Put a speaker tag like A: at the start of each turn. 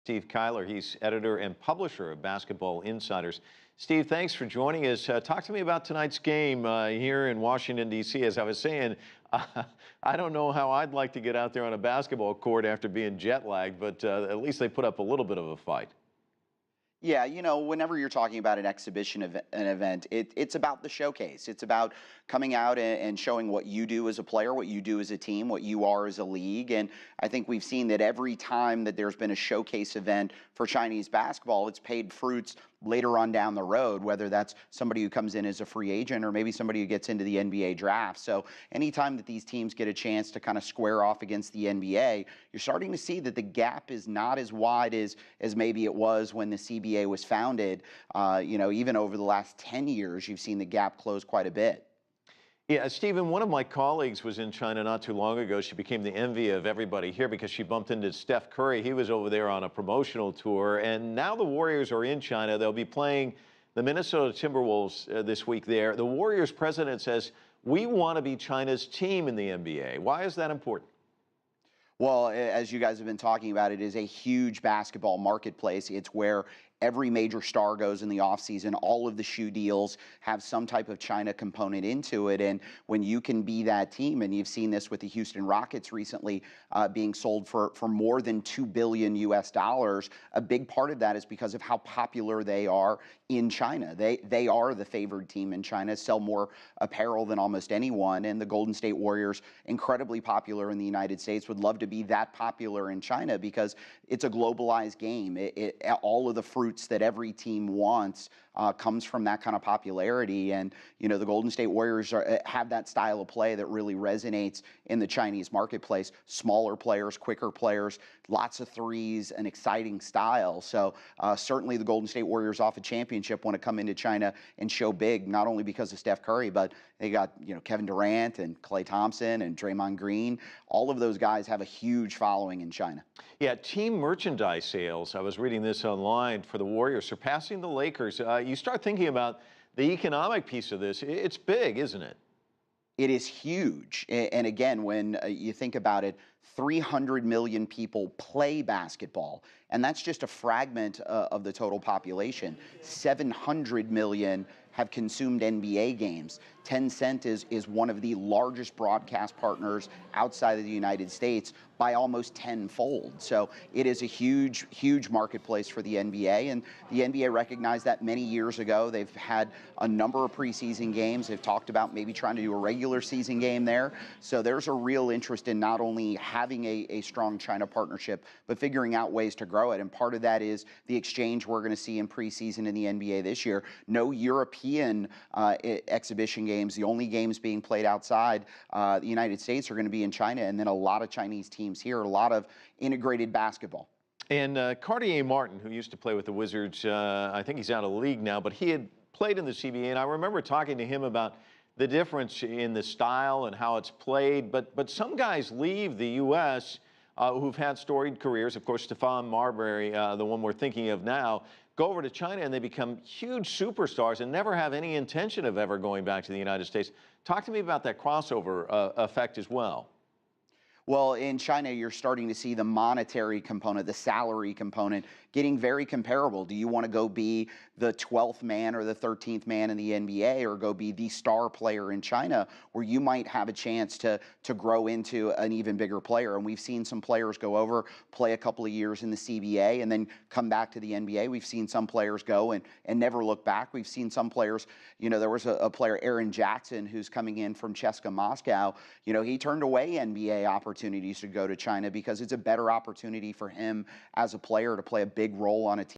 A: Steve Kyler. He's editor and publisher of Basketball Insiders. Steve, thanks for joining us. Talk to me about tonight's game here in Washington, D.C. As I was saying, I don't know how I'd like to get out there on a basketball court after being jet lagged, but at least they put up a little bit of a fight.
B: Yeah, whenever you're talking about an exhibition an event, it's about the showcase. It's about coming out and showing what you do as a player, what you do as a team, what you are as a league. And I think we've seen that every time that there's been a showcase event for Chinese basketball, it's paid fruits later on down the road, whether that's somebody who comes in as a free agent or maybe somebody who gets into the NBA draft. So anytime that these teams get a chance to kind of square off against the NBA, you're starting to see that the gap is not as wide as maybe it was when the CBA was founded. Even over the last 10 years, you've seen the gap close quite a bit.
A: Yeah, Stephen, one of my colleagues was in China not too long ago. She became the envy of everybody here because she bumped into Steph Curry. He was over there on a promotional tour, and now the Warriors are in China. They'll be playing the Minnesota Timberwolves this week there. The Warriors president says, we want to be China's team in the NBA. Why is that important?
B: Well, as you guys have been talking about, it is a huge basketball marketplace. It's where every major star goes in the offseason. All of the shoe deals have some type of China component into it. And when you can be that team, and you've seen this with the Houston Rockets recently being sold for more than $2 billion US, a big part of that is because of how popular they are in China. They are the favored team in China, sell more apparel than almost anyone. And the Golden State Warriors, incredibly popular in the United States, would love to be that popular in China because it's a globalized game. All of the fruits that every team wants comes from that kind of popularity. And, the Golden State Warriors have that style of play that really resonates in the Chinese marketplace. Smaller players, quicker players, lots of threes, an exciting style. So certainly the Golden State Warriors off a championship want to come into China and show big, not only because of Steph Curry, but they got, Kevin Durant and Klay Thompson and Draymond Green. All of those guys have a huge following in China.
A: Yeah, team merchandise sales, I was reading this online, for the Warriors surpassing the Lakers. You start thinking about the economic piece of this. It's big, isn't it?
B: It is huge. And again, when you think about it, 300 million people play basketball, and that's just a fragment of the total population. 700 million have consumed NBA games. Tencent is one of the largest broadcast partners outside of the United States by almost tenfold. So it is a huge, huge marketplace for the NBA, and the NBA recognized that many years ago. They've had a number of preseason games. They've talked about maybe trying to do a regular season game there. So there's a real interest in not only having a strong China partnership, but figuring out ways to grow it. And part of that is the exchange we're going to see in preseason in the NBA this year. No European exhibition games. The only games being played outside the United States are going to be in China, and then a lot of Chinese teams here, a lot of integrated basketball.
A: And Cartier Martin, who used to play with the Wizards, I think he's out of the league now, but he had played in the CBA, and I remember talking to him about the difference in the style and how it's played. But some guys leave the U.S. Who've had storied careers. Of course, Stephon Marbury, the one we're thinking of now, go over to China and they become huge superstars and never have any intention of ever going back to the United States. Talk to me about that crossover effect as well.
B: Well, in China, you're starting to see the monetary component, the salary component, getting very comparable. Do you want to go be the 12th man or the 13th man in the NBA, or go be the star player in China, where you might have a chance to grow into an even bigger player? And we've seen some players go over, play a couple of years in the CBA, and then come back to the NBA. We've seen some players go and never look back. We've seen some players, there was a player, Aaron Jackson, who's coming in from CSKA Moscow. He turned away NBA opportunities to go to China because it's a better opportunity for him as a player to play a big role on a team.